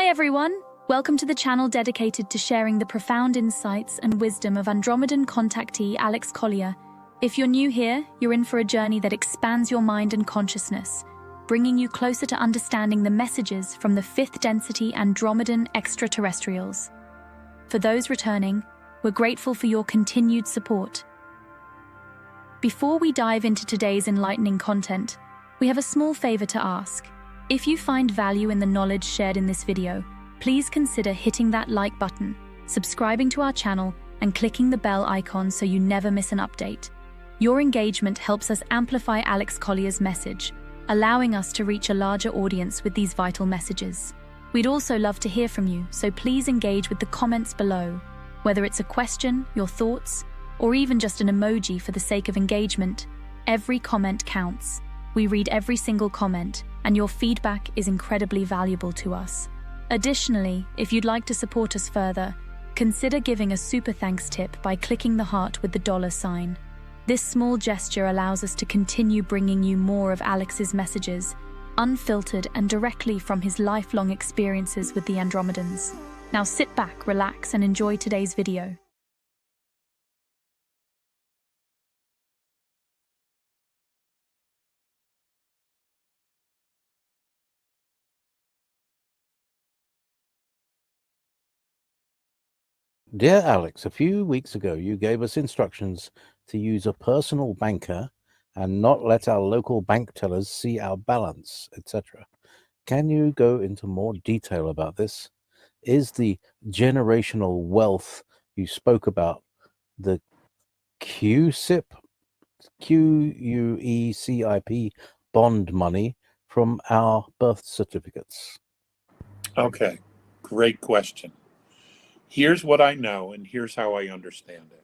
everyone! Welcome to the channel dedicated to sharing the profound insights and wisdom of Andromedan contactee Alex Collier. If you're new here, you're in for a journey that expands your mind and consciousness, bringing you closer to understanding the messages from the fifth density Andromedan extraterrestrials. For those returning, we're grateful for your continued support. Before we dive into today's enlightening content, we have a small favor to ask. If you find value in the knowledge shared in this video, please consider hitting that like button, subscribing to our channel, and clicking the bell icon so you never miss an update. Your engagement helps us amplify Alex Collier's message, allowing us to reach a larger audience with these vital messages. We'd also love to hear from you, so please engage with the comments below. Whether it's a question, your thoughts, or even just an emoji for the sake of engagement, every comment counts. We read every single comment, and your feedback is incredibly valuable to us. Additionally, if you'd like to support us further, consider giving a super thanks tip by clicking the heart with the $sign. This small gesture allows us to continue bringing you more of Alex's messages, unfiltered and directly from his lifelong experiences with the Andromedans. Now sit back, relax, and enjoy today's video. Dear Alex, a few weeks ago you gave us instructions to use a personal banker and not let our local bank tellers see our balance, etc. Can you go into more detail about this? Is the generational wealth you spoke about the QUECIP bond money from our birth certificates? Okay, great question. Here's what I know, and here's how I understand it.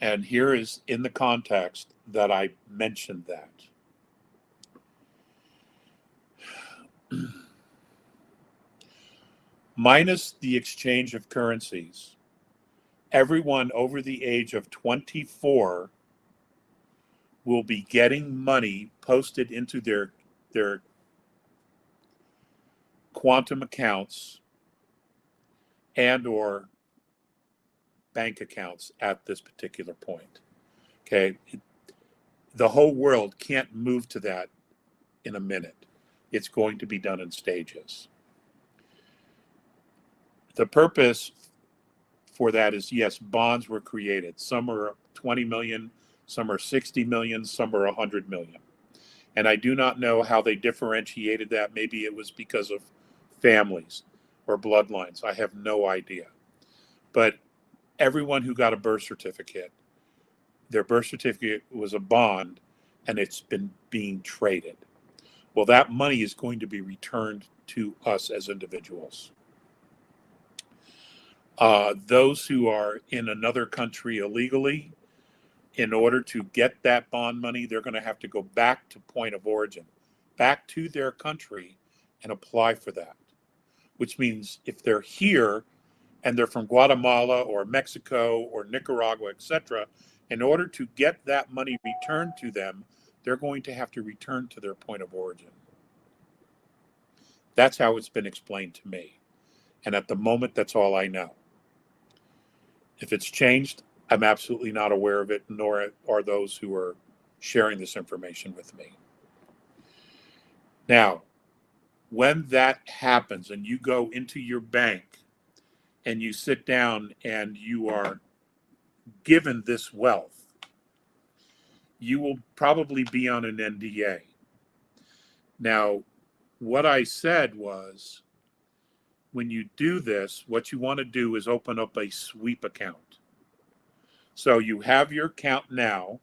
And here is in the context that I mentioned that. Minus the exchange of currencies, everyone over the age of 24 will be getting money posted into their quantum accounts and or bank accounts at this particular point. Okay, the whole world can't move to that in a minute. It's going to be done in stages. The purpose for that is, yes, bonds were created. Some are 20 million, some are 60 million, some are 100 million. And I do not know how they differentiated that. Maybe it was because of families or bloodlines. I have no idea. But everyone who got a birth certificate, their birth certificate was a bond, and it's been being traded. Well, that money is going to be returned to us as individuals. Those who are in another country illegally, in order to get that bond money, they're going to have to go back to point of origin, back to their country, and apply for that. Which means if they're here and they're from Guatemala or Mexico or Nicaragua, etc., in order to get that money returned to them, they're going to have to return to their point of origin. That's how it's been explained to me. And at the moment, that's all I know. If it's changed, I'm absolutely not aware of it, nor are those who are sharing this information with me. Now, when that happens and you go into your bank and you sit down and you are given this wealth, you will probably be on an NDA. Now, what I said was, when you do this, what you want to do is open up a sweep account. So you have your account now,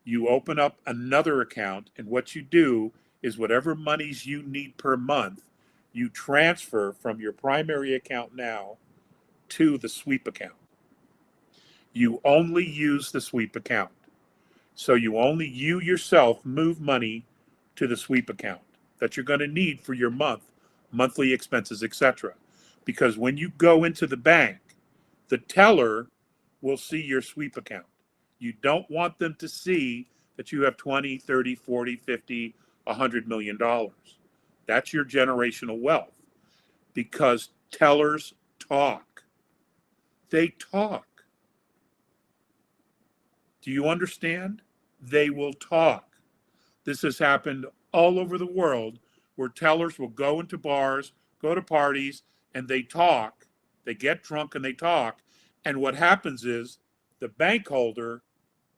you open up another account, and what you do is whatever monies you need per month, you transfer from your primary account now to the sweep account. You only use the sweep account. So you yourself move money to the sweep account that you're going to need for your monthly expenses, etc. Because when you go into the bank, the teller will see your sweep account. You don't want them to see that you have 20, 30, 40, 50, $100 million. That's your generational wealth. because tellers talk. They talk. Do you understand? They will talk. This has happened all over the world where tellers will go into bars, go to parties, and they talk. They get drunk and they talk. And what happens is the bank holder,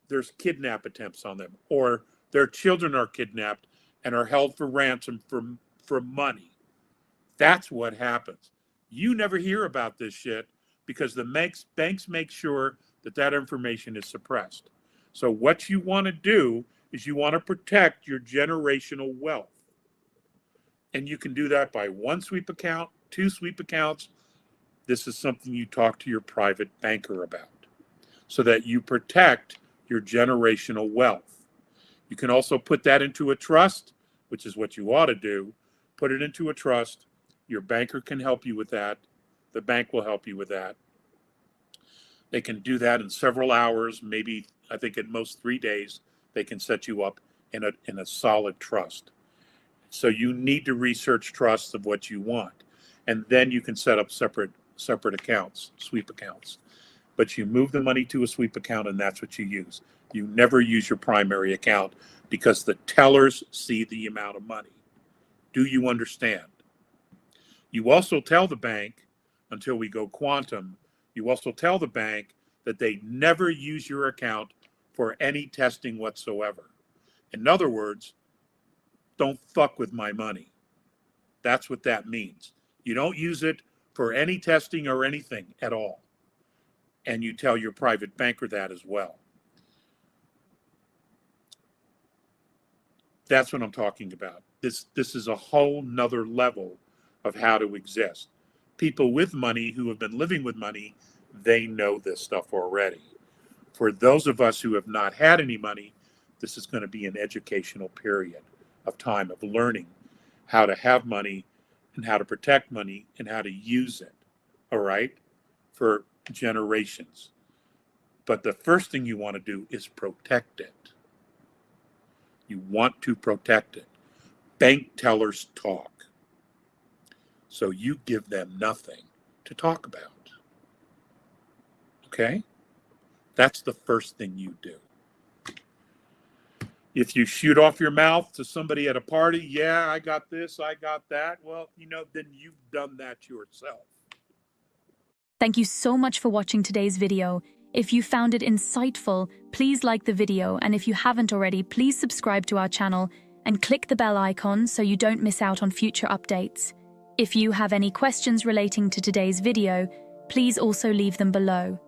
there's kidnap attempts on them, or their children are kidnapped and are held for ransom for money. That's what happens. You never hear about this shit because the banks make sure that that information is suppressed. So what you want to do is you want to protect your generational wealth. And you can do that by one sweep account, two sweep accounts. This is something you talk to your private banker about so that you protect your generational wealth. You can also put that into a trust, which is what you ought to do. Put it into a trust. Your banker can help you with that. The bank will help you with that. They can do that in several hours, maybe I think at most 3 days. They can set you up in a solid trust. So you need to research trusts of what you want, and then you can set up separate accounts, sweep accounts. But you move the money to a sweep account, and that's what you use. You never use your primary account because the tellers see the amount of money. Do you understand? You also tell the bank, until we go quantum, you also tell the bank that they never use your account for any testing whatsoever. In other words, don't fuck with my money. That's what that means. You don't use it for any testing or anything at all. And you tell your private banker that as well. That's what I'm talking about. This is a whole nother level of how to exist. People with money who have been living with money, they know this stuff already. For those of us who have not had any money, this is going to be an educational period of time of learning how to have money and how to protect money and how to use it, all right, for generations. But the first thing you want to do is protect it. You want to protect it. Bank tellers talk. So you give them nothing to talk about. Okay? That's the first thing you do. If you shoot off your mouth to somebody at a party, yeah, I got this, I got that, well, then you've done that yourself. Thank you so much for watching today's video. If you found it insightful, please like the video, and if you haven't already, please subscribe to our channel and click the bell icon so you don't miss out on future updates. If you have any questions relating to today's video, please also leave them below.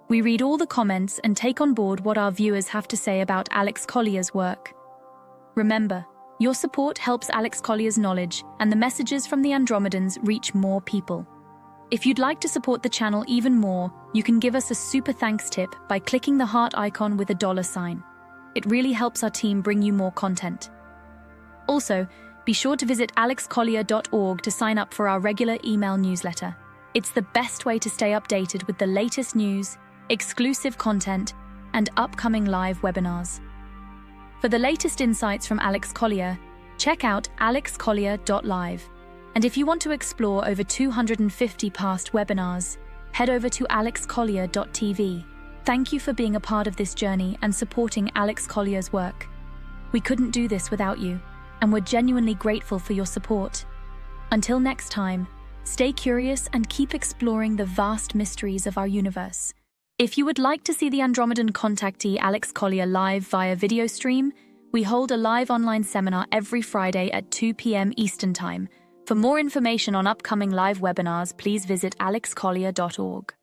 We read all the comments and take on board what our viewers have to say about Alex Collier's work. Remember, your support helps Alex Collier's knowledge and the messages from the Andromedans reach more people. If you'd like to support the channel even more, you can give us a super thanks tip by clicking the heart icon with a $sign. It really helps our team bring you more content. Also, be sure to visit alexcollier.org to sign up for our regular email newsletter. It's the best way to stay updated with the latest news, exclusive content, and upcoming live webinars. For the latest insights from Alex Collier, check out alexcollier.live. And if you want to explore over 250 past webinars, head over to alexcollier.tv. Thank you for being a part of this journey and supporting Alex Collier's work. We couldn't do this without you, and we're genuinely grateful for your support. Until next time, stay curious and keep exploring the vast mysteries of our universe. If you would like to see the Andromedan contactee Alex Collier live via video stream, we hold a live online seminar every Friday at 2 p.m. Eastern Time. For more information on upcoming live webinars, please visit alexcollier.org.